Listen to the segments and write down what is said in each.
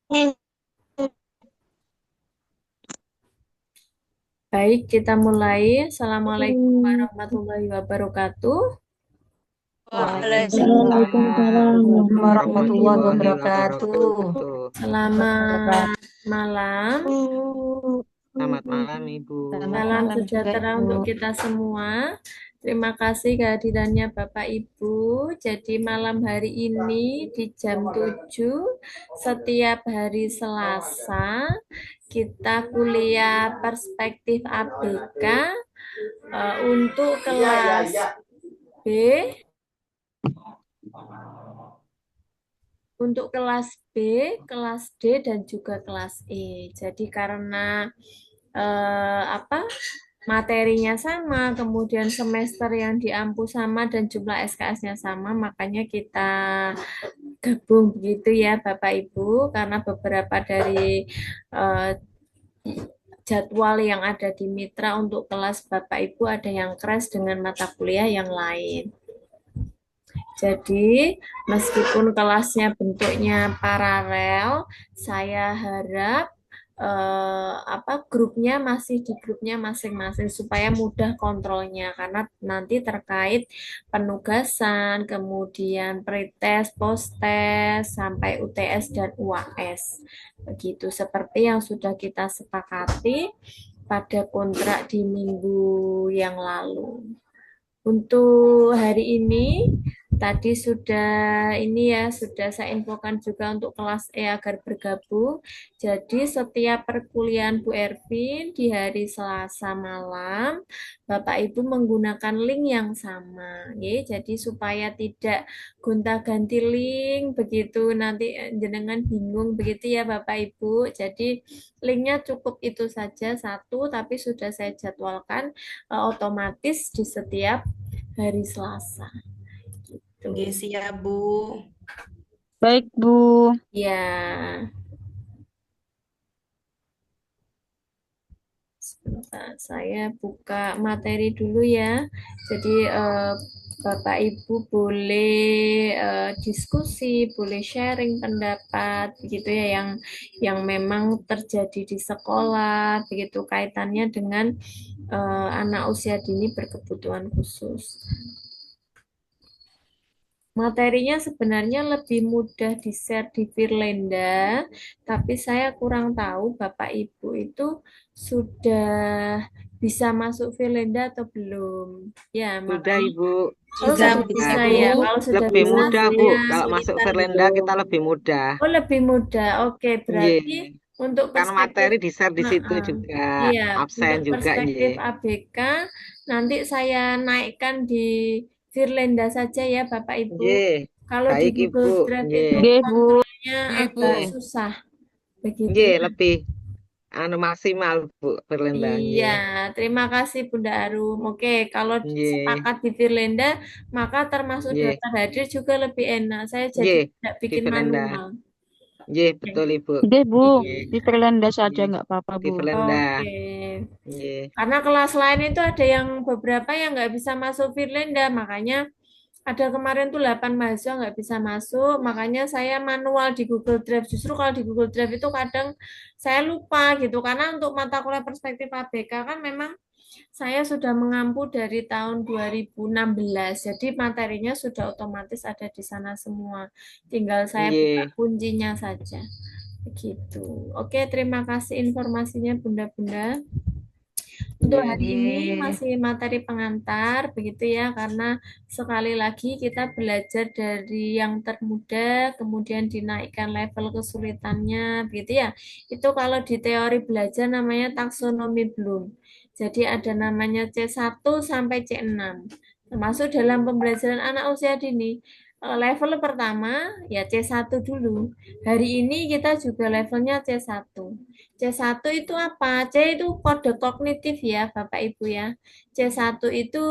Baik, kita mulai. Assalamualaikum warahmatullahi wabarakatuh. Waalaikumsalam Waalaikumsalam warahmatullahi warahmatullahi wabarakatuh. wabarakatuh. Selamat malam. Selamat malam, Ibu. Selamat Salam malam juga sejahtera Ibu. untuk kita semua. Terima kasih kehadirannya Bapak Ibu. Jadi malam hari ini di jam 7 setiap hari Selasa kita kuliah perspektif ABK untuk kelas B, untuk kelas B, kelas D dan juga kelas E. Jadi karena apa materinya sama, kemudian semester yang diampu sama dan jumlah SKS-nya sama, makanya kita gabung begitu ya Bapak Ibu, karena beberapa dari eh, jadwal yang ada di Mitra untuk kelas Bapak Ibu ada yang crash dengan mata kuliah yang lain. Jadi, meskipun kelasnya bentuknya paralel, saya harap grupnya masih di grupnya masing-masing supaya mudah kontrolnya karena nanti terkait penugasan, kemudian pretest, posttest, sampai UTS dan UAS. Begitu seperti yang sudah kita sepakati pada kontrak di minggu yang lalu. Untuk hari ini tadi sudah ini ya sudah saya infokan juga untuk kelas E agar bergabung. Jadi setiap perkuliahan Bu Ervin di hari Selasa malam Bapak Ibu menggunakan link yang sama ya. Jadi supaya tidak gonta-ganti link begitu nanti jenengan bingung begitu ya Bapak Ibu. Jadi linknya cukup itu saja satu tapi sudah saya jadwalkan otomatis di setiap hari Selasa. Oke, Gitu. siap Bu. Baik, Bu. Ya, sebentar saya buka materi dulu ya. Jadi Bapak Ibu boleh diskusi, boleh sharing pendapat begitu ya yang memang terjadi di sekolah begitu kaitannya dengan anak usia dini berkebutuhan khusus. Materinya sebenarnya lebih mudah di-share di Firlenda, tapi saya kurang tahu Bapak Ibu itu sudah bisa masuk Firlenda atau belum. Ya, Sudah, makanya Ibu. kalau Sudah sudah bisa bisa Sudah. Bu. ya, kalau sudah Lebih bisa mudah, Bu. saya Kalau masuk berikan Verlenda kita lebih mudah. oh lebih mudah. Oke, berarti Nggih. untuk Karena perspektif materi di-share di situ Heeh. juga. Iya, Absen untuk juga, perspektif nggih. ABK nanti saya naikkan di Firlenda saja ya Bapak Ibu. Nggih. Kalau di Baik, Ibu. Google Drive Nggih. itu Oke, Bu. kontrolnya Oke agak Nggih. Bu. susah begitu Nggih, ya. lebih maksimal, Bu, Verlenda. Iya, Nggih. terima kasih Bunda Arum. Oke, kalau Nggih. sepakat di Firlenda, maka termasuk Nggih. daftar hadir juga lebih enak. Saya jadi Nggih. tidak Di bikin Verlenda. manual. Nggih, Oke. betul, Ibu. Oke, Bu. Nggih. Di Firlanda saja Nggih. nggak apa-apa, Di Bu. Verlenda. Oke. Nggih. Karena kelas lain itu ada yang beberapa yang nggak bisa masuk Firlenda, makanya ada kemarin tuh 8 mahasiswa nggak bisa masuk, makanya saya manual di Google Drive. Justru kalau di Google Drive itu kadang saya lupa gitu, karena untuk mata kuliah perspektif ABK kan memang saya sudah mengampu dari tahun 2016, jadi materinya sudah otomatis ada di sana semua. Tinggal saya buka Nggih. kuncinya saja. Begitu. Oke, terima kasih informasinya Bunda-bunda. Untuk Nggih. hari ini Ye. masih materi pengantar, begitu ya, karena sekali lagi kita belajar dari yang termudah, kemudian dinaikkan level kesulitannya, begitu ya. Itu kalau di teori belajar namanya taksonomi Bloom. Jadi ada namanya C1 sampai C6. Termasuk dalam pembelajaran anak usia dini. Level pertama ya C1 dulu. Hari ini kita juga levelnya C1. C1 itu apa? C itu kode kognitif ya, Bapak Ibu ya. C1 itu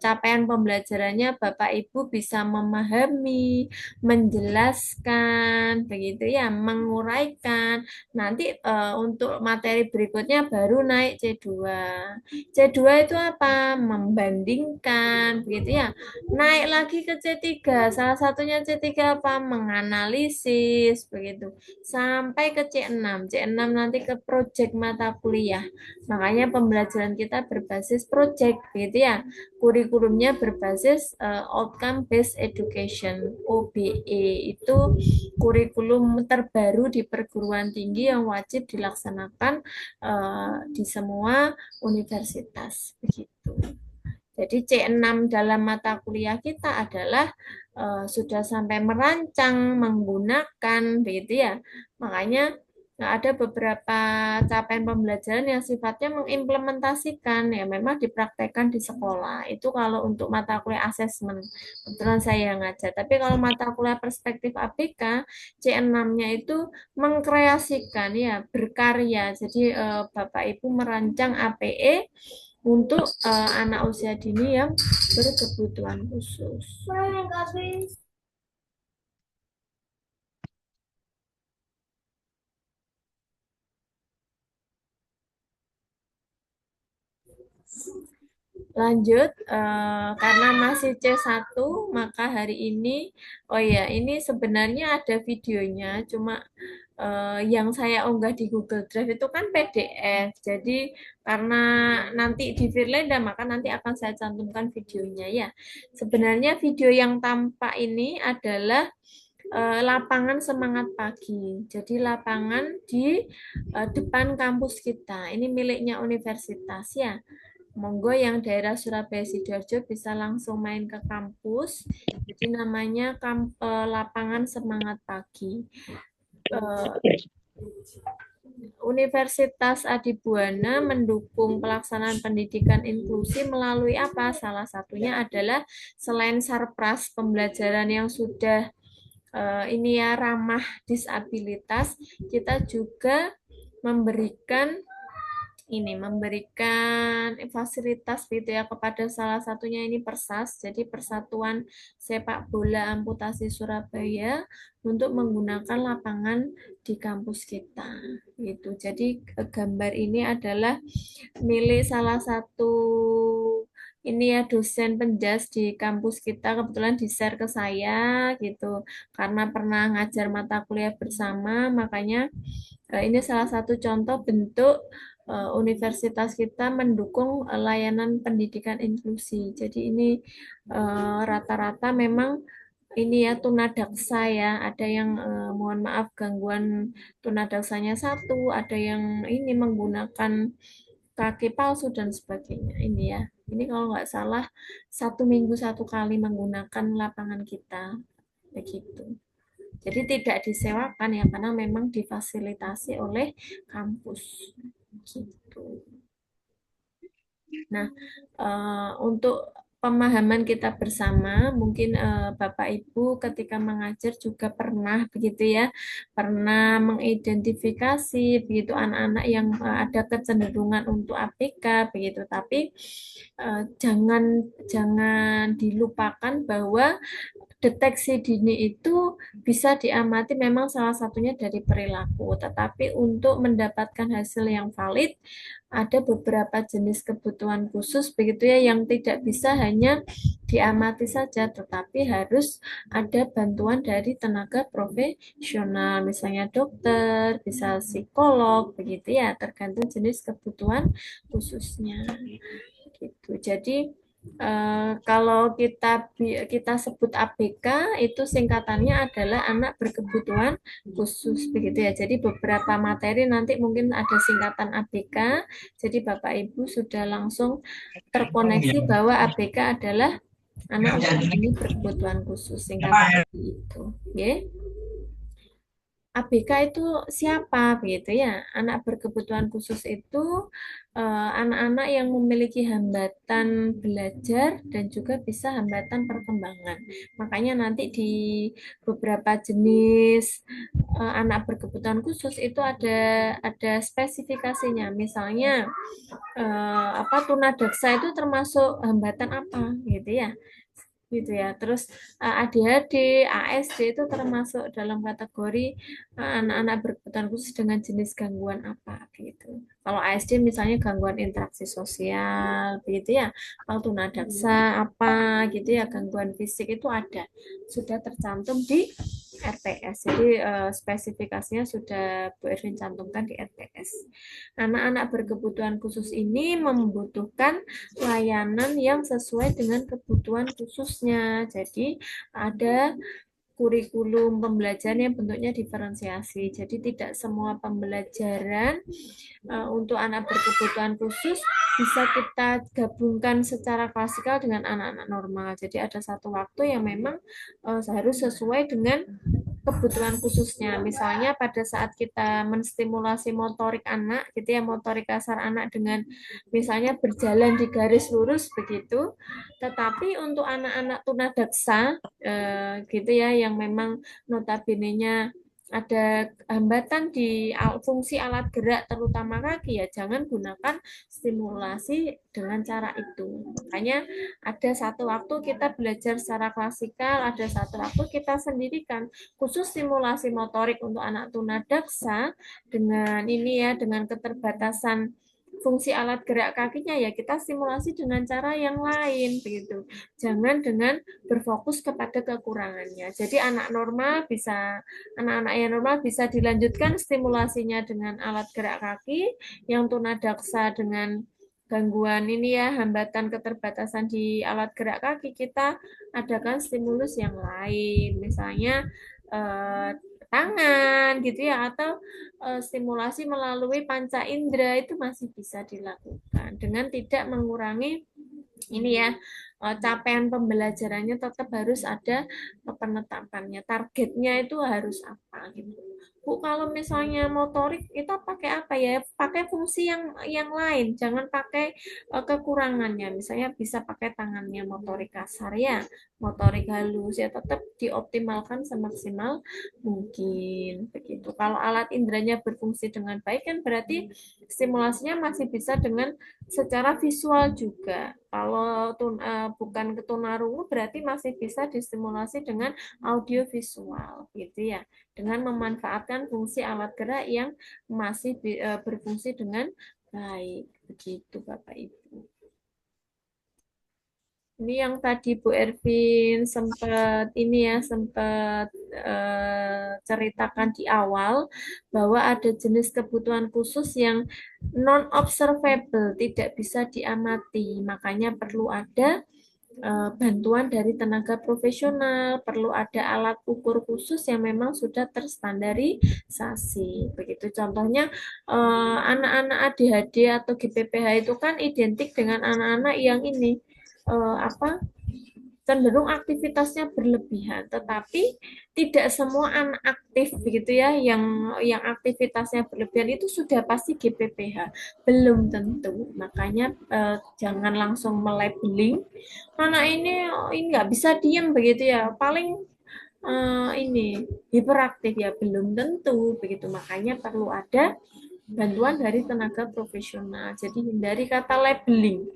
capaian pembelajarannya Bapak Ibu bisa memahami, menjelaskan, begitu ya, menguraikan. Nanti untuk materi berikutnya baru naik C2. C2 itu apa? Membandingkan, begitu ya. Naik lagi ke C3. Salah satunya C3 apa? Menganalisis, begitu. Sampai ke C6. C6 nanti ke proyek mata kuliah. Makanya pembelajaran kita berbasis proyek, begitu ya. Kurikulumnya berbasis outcome based education, OBE. Itu kurikulum terbaru di perguruan tinggi yang wajib dilaksanakan di semua universitas, begitu. Jadi C6 dalam mata kuliah kita adalah sudah sampai merancang, menggunakan, begitu ya. Makanya ada beberapa capaian pembelajaran yang sifatnya mengimplementasikan, ya memang dipraktekkan di sekolah. Itu kalau untuk mata kuliah asesmen, kebetulan saya yang ngajar. Tapi kalau mata kuliah perspektif ABK, C6-nya itu mengkreasikan, ya berkarya. Jadi Bapak Ibu merancang APE untuk anak usia dini yang berkebutuhan khusus. Lanjut, karena masih C1, maka hari ini, oh ya, ini sebenarnya ada videonya, cuma yang saya unggah di Google Drive itu kan PDF. Jadi karena nanti di Firlenda, maka nanti akan saya cantumkan videonya ya. Sebenarnya video yang tampak ini adalah lapangan semangat pagi. Jadi lapangan di depan kampus kita. Ini miliknya universitas ya. Monggo yang daerah Surabaya Sidoarjo bisa langsung main ke kampus. Jadi namanya lapangan semangat pagi. Universitas Adibuana mendukung pelaksanaan pendidikan inklusi melalui apa? Salah satunya adalah selain Sarpras pembelajaran yang sudah ini ya ramah disabilitas, kita juga memberikan fasilitas gitu ya kepada salah satunya ini Persas, jadi Persatuan Sepak Bola Amputasi Surabaya untuk menggunakan lapangan di kampus kita gitu. Jadi gambar ini adalah milik salah satu ini ya dosen penjas di kampus kita, kebetulan di-share ke saya gitu karena pernah ngajar mata kuliah bersama, makanya ini salah satu contoh bentuk universitas kita mendukung layanan pendidikan inklusi. Jadi ini rata-rata memang ini ya tunadaksa ya, ada yang mohon maaf gangguan tunadaksanya satu, ada yang ini menggunakan kaki palsu dan sebagainya. Ini ya, ini kalau nggak salah 1 minggu 1 kali menggunakan lapangan kita, begitu. Jadi tidak disewakan ya, karena memang difasilitasi oleh kampus. Gitu. Nah, untuk pemahaman kita bersama, mungkin Bapak Ibu ketika mengajar juga pernah begitu ya, pernah mengidentifikasi begitu anak-anak yang ada kecenderungan untuk ABK begitu. Tapi jangan dilupakan bahwa deteksi dini itu bisa diamati memang salah satunya dari perilaku, tetapi untuk mendapatkan hasil yang valid ada beberapa jenis kebutuhan khusus begitu ya yang tidak bisa hanya diamati saja, tetapi harus ada bantuan dari tenaga profesional, misalnya dokter, bisa psikolog begitu ya, tergantung jenis kebutuhan khususnya. Gitu. Jadi kalau kita sebut ABK itu singkatannya adalah anak berkebutuhan khusus begitu ya. Jadi beberapa materi nanti mungkin ada singkatan ABK. Jadi Bapak Ibu sudah langsung terkoneksi bahwa ABK adalah anak ini berkebutuhan khusus singkatan itu. Ya. ABK itu siapa begitu ya? Anak berkebutuhan khusus itu anak-anak yang memiliki hambatan belajar dan juga bisa hambatan perkembangan. Makanya nanti di beberapa jenis anak berkebutuhan khusus itu ada spesifikasinya. Misalnya apa tunadaksa itu termasuk hambatan apa gitu ya gitu ya. Terus ADHD, ASD itu termasuk dalam kategori anak-anak berkebutuhan khusus dengan jenis gangguan apa gitu. Kalau ASD misalnya gangguan interaksi sosial begitu ya. Kalau tunadaksa apa gitu ya, gangguan fisik itu ada sudah tercantum di RTS. Jadi spesifikasinya sudah Bu Erwin cantumkan di RTS. Anak-anak berkebutuhan khusus ini membutuhkan layanan yang sesuai dengan kebutuhan khususnya. Jadi ada kurikulum pembelajaran yang bentuknya diferensiasi. Jadi tidak semua pembelajaran untuk anak berkebutuhan khusus bisa kita gabungkan secara klasikal dengan anak-anak normal. Jadi ada satu waktu yang memang harus sesuai dengan kebutuhan khususnya. Misalnya pada saat kita menstimulasi motorik anak, gitu ya, motorik kasar anak dengan misalnya berjalan di garis lurus begitu. Tetapi untuk anak-anak tunadaksa, gitu ya, yang memang notabene-nya ada hambatan di fungsi alat gerak terutama kaki ya jangan gunakan stimulasi dengan cara itu. Makanya ada satu waktu kita belajar secara klasikal, ada satu waktu kita sendirikan khusus stimulasi motorik untuk anak tunadaksa dengan ini ya dengan keterbatasan fungsi alat gerak kakinya ya kita stimulasi dengan cara yang lain begitu. Jangan dengan berfokus kepada kekurangannya. Jadi anak-anak yang normal bisa dilanjutkan stimulasinya dengan alat gerak kaki, yang tunadaksa dengan gangguan ini ya, hambatan keterbatasan di alat gerak kaki, kita adakan stimulus yang lain. Misalnya tangan gitu ya atau stimulasi melalui panca indera itu masih bisa dilakukan dengan tidak mengurangi ini ya capaian pembelajarannya tetap harus ada penetapannya targetnya itu harus apa gitu. Bu kalau misalnya motorik kita pakai apa ya pakai fungsi yang lain jangan pakai kekurangannya misalnya bisa pakai tangannya motorik kasar ya motorik halus ya tetap dioptimalkan semaksimal mungkin begitu. Kalau alat inderanya berfungsi dengan baik kan berarti stimulasinya masih bisa dengan secara visual juga. Kalau bukan ketunarungu berarti masih bisa distimulasi dengan audio visual gitu ya. Dengan memanfaatkan fungsi alat gerak yang masih berfungsi dengan baik. Begitu Bapak Ibu. Ini yang tadi Bu Ervin sempat ini ya sempat ceritakan di awal bahwa ada jenis kebutuhan khusus yang non observable tidak bisa diamati. Makanya perlu ada bantuan dari tenaga profesional, perlu ada alat ukur khusus yang memang sudah terstandarisasi. Begitu contohnya anak-anak ADHD atau GPPH itu kan identik dengan anak-anak yang ini apa cenderung aktivitasnya berlebihan, tetapi tidak semua anak aktif begitu ya, yang aktivitasnya berlebihan itu sudah pasti GPPH, belum tentu. Makanya jangan langsung melabeling, anak ini nggak bisa diem begitu ya, paling ini hiperaktif ya, belum tentu begitu. Makanya perlu ada bantuan dari tenaga profesional. Jadi hindari kata labeling.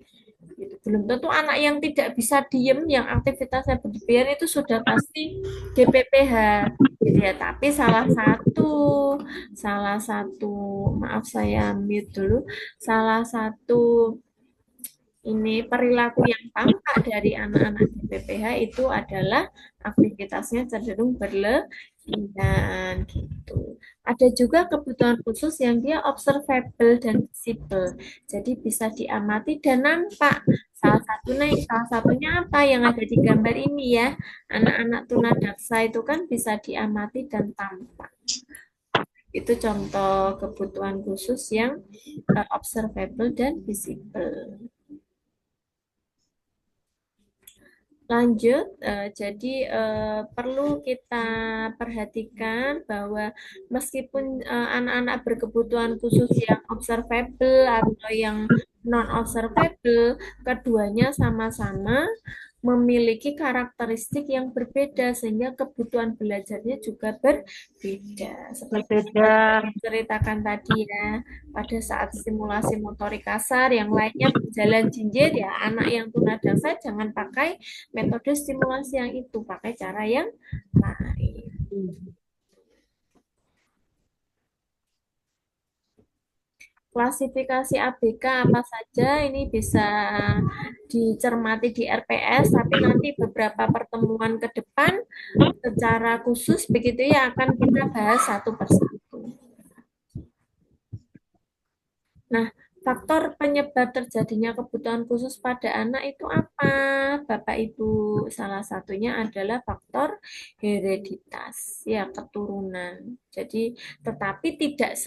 Gitu. Belum tentu anak yang tidak bisa diem, yang aktivitasnya berlebihan itu sudah pasti GPPH. Gitu ya. Tapi salah satu, maaf saya mute dulu, salah satu ini perilaku yang tampak dari anak-anak GPPH itu adalah aktivitasnya cenderung berlebihan gitu. Ada juga kebutuhan khusus yang dia observable dan visible. Jadi bisa diamati dan nampak. Salah satunya apa yang ada di gambar ini ya. Anak-anak tunadaksa itu kan bisa diamati dan tampak. Itu contoh kebutuhan khusus yang observable dan visible. Lanjut, jadi perlu kita perhatikan bahwa meskipun anak-anak berkebutuhan khusus yang observable atau yang non-observable, keduanya sama-sama memiliki karakteristik yang berbeda sehingga kebutuhan belajarnya juga berbeda. Seperti Berbeda. yang ceritakan tadi ya, pada saat stimulasi motorik kasar, yang lainnya berjalan jinjit ya, anak yang tunadaksa jangan pakai metode stimulasi yang itu, pakai cara yang lain. Klasifikasi ABK apa saja ini bisa dicermati di RPS, tapi nanti beberapa pertemuan ke depan secara khusus begitu ya akan kita bahas satu persatu. Nah, faktor penyebab terjadinya kebutuhan khusus pada anak itu apa, Bapak Ibu? Salah satunya adalah faktor hereditas, ya keturunan. Jadi, tetapi tidak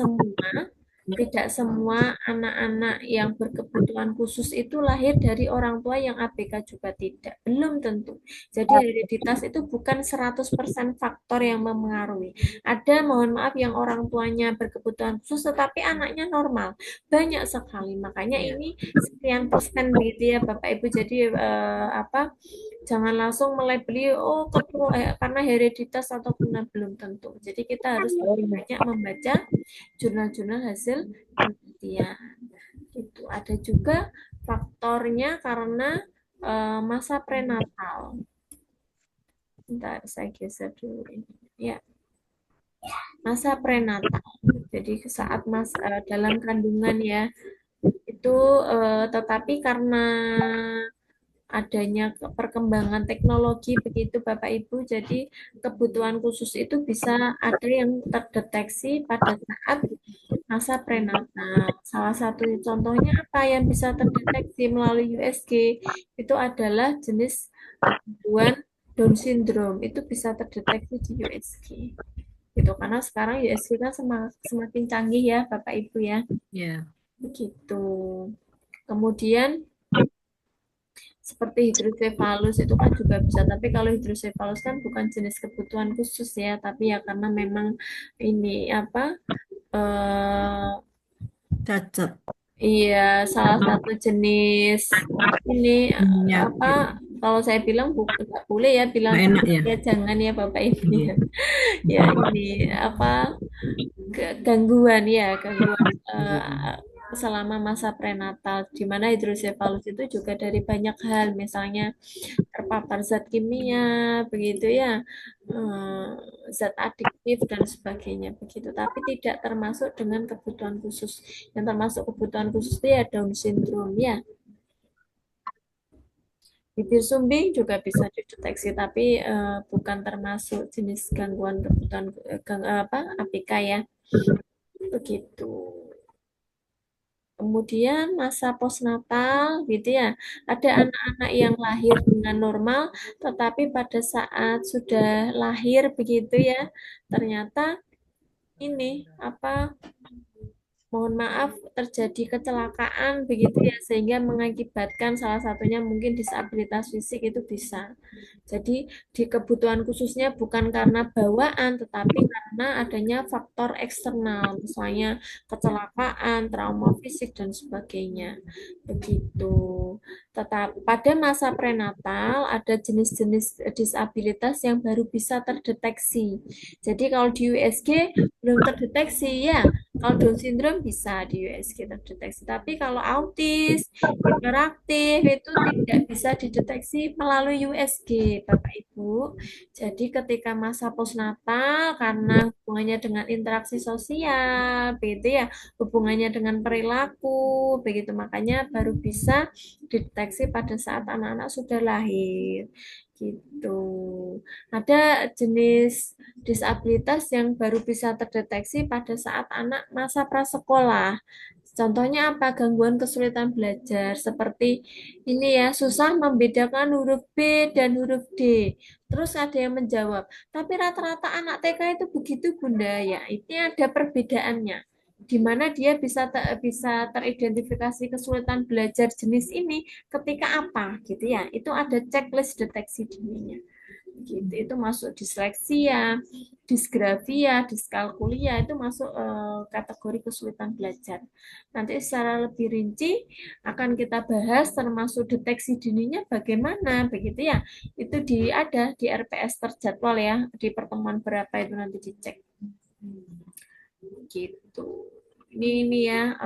semua anak-anak yang berkebutuhan khusus itu lahir dari orang tua yang ABK juga tidak. Belum tentu. Jadi hereditas itu bukan 100% faktor yang mempengaruhi. Ada, mohon maaf, yang orang tuanya berkebutuhan khusus tetapi anaknya normal. Banyak sekali. Makanya ini sekian persen begitu ya Bapak Ibu. Jadi jangan langsung melebeli karena hereditas atau karena belum tentu. Jadi kita harus lebih banyak membaca jurnal-jurnal hasil penelitian. Itu ada juga faktornya karena masa prenatal. Bentar, saya geser dulu ini. Ya, masa prenatal. Jadi saat dalam kandungan ya, itu tetapi karena adanya perkembangan teknologi begitu Bapak Ibu, jadi kebutuhan khusus itu bisa ada yang terdeteksi pada saat masa prenatal. Salah satu contohnya apa yang bisa terdeteksi melalui USG itu adalah jenis gangguan Down syndrome, itu bisa terdeteksi di USG. Gitu, karena sekarang USG kan semakin canggih ya Bapak Ibu ya. Ya. Begitu. Kemudian seperti hidrosefalus itu kan juga bisa, tapi kalau hidrosefalus kan bukan jenis kebutuhan khusus ya, tapi ya karena memang ini eh Cacat. iya salah satu jenis ini Ya, kalau saya bilang nggak boleh ya bilang nggak enak ya. ya jangan ya Bapak Ibu Iya. ya. Ya ini gangguan ya, gangguan selama masa prenatal, di mana hidrosefalus itu juga dari banyak hal, misalnya terpapar zat kimia, begitu ya, eh, zat adiktif dan sebagainya, begitu. Tapi tidak termasuk dengan kebutuhan khusus. Yang termasuk kebutuhan khusus itu ya Down syndrome ya. Bibir sumbing juga bisa dideteksi, tapi bukan termasuk jenis gangguan kebutuhan ABK ya. Begitu. Kemudian masa postnatal gitu ya. Ada anak-anak yang lahir dengan normal, tetapi pada saat sudah lahir begitu ya, ternyata ini mohon maaf terjadi kecelakaan begitu ya, sehingga mengakibatkan salah satunya mungkin disabilitas fisik itu bisa. Jadi di kebutuhan khususnya bukan karena bawaan tetapi karena adanya faktor eksternal, misalnya kecelakaan, trauma fisik dan sebagainya. Begitu. Tetap pada masa prenatal ada jenis-jenis disabilitas yang baru bisa terdeteksi. Jadi kalau di USG belum terdeteksi ya. Kalau Down syndrome bisa di USG terdeteksi, tapi kalau autis, hiperaktif itu tidak bisa dideteksi melalui USG, Bapak Ibu. Jadi ketika masa postnatal karena hubungannya dengan interaksi sosial, begitu ya, hubungannya dengan perilaku, begitu makanya baru bisa dideteksi pada saat anak-anak sudah lahir. Gitu. Ada jenis disabilitas yang baru bisa terdeteksi pada saat anak masa prasekolah. Contohnya apa? Gangguan kesulitan belajar seperti ini ya, susah membedakan huruf B dan huruf D. Terus ada yang menjawab, tapi rata-rata anak TK itu begitu Bunda ya. Ini ada perbedaannya. di mana dia bisa teridentifikasi kesulitan belajar jenis ini ketika apa gitu ya. Itu ada checklist deteksi dininya. Gitu. Itu masuk disleksia, disgrafia, diskalkulia itu masuk kategori kesulitan belajar. Nanti secara lebih rinci akan kita bahas termasuk deteksi dininya bagaimana begitu ya. Itu ada di RPS terjadwal ya, di pertemuan berapa itu nanti dicek. Gitu. Ini ya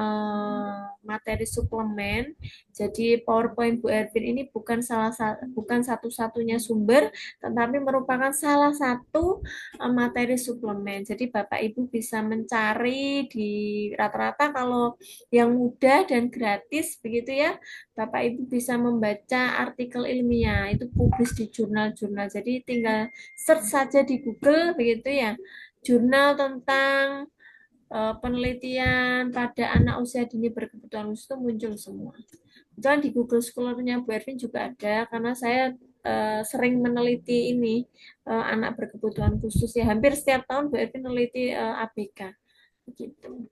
materi suplemen. Jadi PowerPoint Bu Ervin ini bukan satu-satunya sumber, tetapi merupakan salah satu materi suplemen. Jadi Bapak Ibu bisa mencari di rata-rata kalau yang mudah dan gratis begitu ya. Bapak Ibu bisa membaca artikel ilmiah itu publis di jurnal-jurnal. Jadi tinggal search saja di Google begitu ya. Jurnal tentang penelitian pada anak usia dini berkebutuhan khusus itu muncul semua. Dan di Google Scholar-nya Bu Ervin juga ada, karena saya sering meneliti ini anak berkebutuhan khusus ya. Hampir setiap tahun Bu Ervin meneliti ABK. Begitu.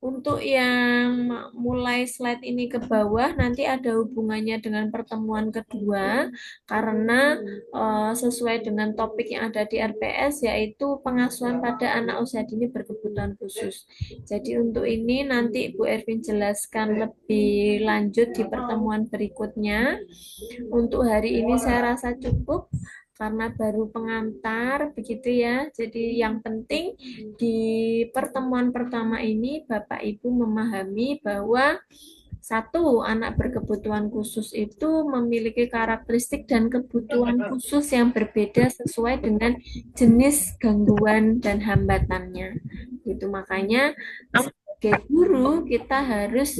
Untuk yang mulai slide ini ke bawah, nanti ada hubungannya dengan pertemuan kedua, karena sesuai dengan topik yang ada di RPS, yaitu pengasuhan pada anak usia dini berkebutuhan khusus. Jadi untuk ini nanti Bu Ervin jelaskan lebih lanjut di pertemuan berikutnya. Untuk hari ini saya rasa cukup, karena baru pengantar begitu ya. Jadi yang penting di pertemuan pertama ini Bapak Ibu memahami bahwa satu, anak berkebutuhan khusus itu memiliki karakteristik dan kebutuhan khusus yang berbeda sesuai dengan jenis gangguan dan hambatannya. Itu makanya sebagai guru kita harus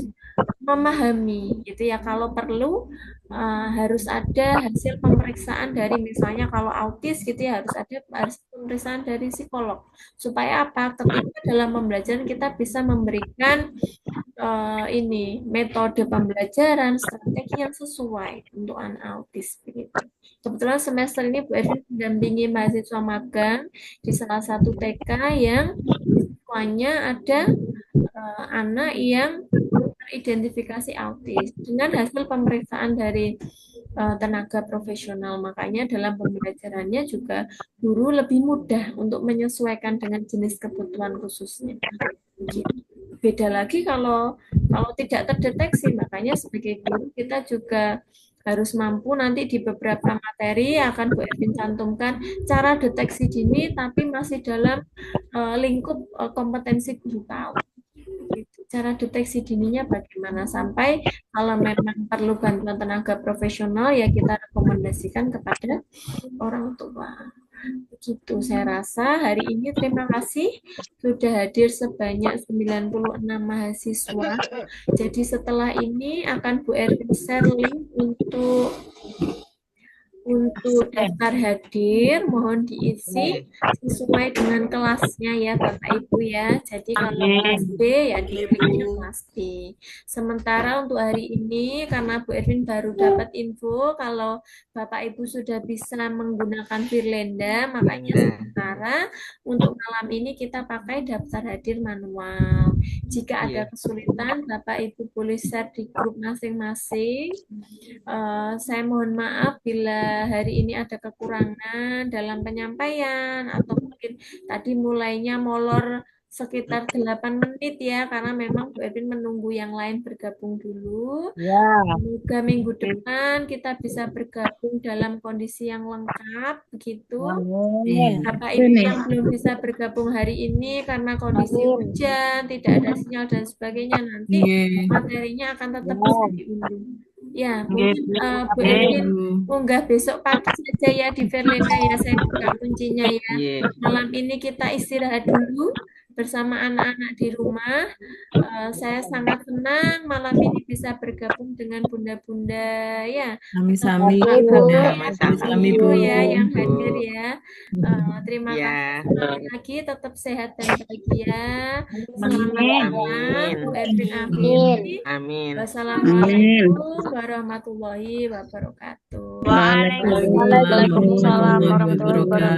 memahami gitu ya. Kalau perlu harus ada hasil pemeriksaan dari, misalnya kalau autis gitu ya, harus ada pemeriksaan dari psikolog supaya apa, ketika dalam pembelajaran kita bisa memberikan ini metode pembelajaran, strategi yang sesuai untuk anak autis begitu. Kebetulan semester ini Bu Ervin mendampingi mahasiswa magang di salah satu TK yang siswanya ada anak yang teridentifikasi autis dengan hasil pemeriksaan dari tenaga profesional. Makanya dalam pembelajarannya juga guru lebih mudah untuk menyesuaikan dengan jenis kebutuhan khususnya. Beda lagi kalau tidak terdeteksi. Makanya sebagai guru kita juga harus mampu nanti di beberapa materi akan Bu Ervin cantumkan cara deteksi dini, tapi masih dalam lingkup kompetensi guru tahu. Cara deteksi dininya bagaimana, sampai kalau memang perlu bantuan tenaga profesional ya kita rekomendasikan kepada orang tua. Begitu saya rasa hari ini. Terima kasih sudah hadir sebanyak 96 mahasiswa. Jadi setelah ini akan Bu Ervin share link untuk daftar hadir, mohon diisi sesuai dengan kelasnya ya Bapak Ibu ya. Jadi kalau kelas B ya dikliknya kelas B. Sementara untuk hari ini karena Bu Ervin baru dapat info kalau Bapak Ibu sudah bisa menggunakan Firlenda, makanya sementara untuk malam ini kita pakai daftar hadir manual. Jika ada kesulitan, Bapak Ibu boleh share di grup masing-masing. Saya mohon maaf bila hari ini ada kekurangan dalam penyampaian atau mungkin tadi mulainya molor sekitar 8 menit ya, karena memang Bu Ervin menunggu yang lain bergabung dulu. Semoga minggu depan kita bisa bergabung dalam kondisi yang lengkap begitu. Bapak Ibu yang belum bisa bergabung hari ini karena kondisi hujan, tidak ada sinyal dan sebagainya, nanti materinya akan tetap bisa diunduh. Ya, mungkin Bu Ervin unggah besok pagi saja ya di Verlena ya, saya buka kuncinya ya. Malam ini kita istirahat dulu bersama anak-anak di rumah. Saya sangat senang malam ini bisa bergabung dengan bunda-bunda ya. Sami-sami Bu ya yang hadir ya. Terima kasih sekali lagi, tetap sehat dan bahagia. Selamat malam, Bu Ervin Amin. Amin. Wassalamualaikum warahmatullahi wabarakatuh. Waalaikumsalam warahmatullahi wabarakatuh.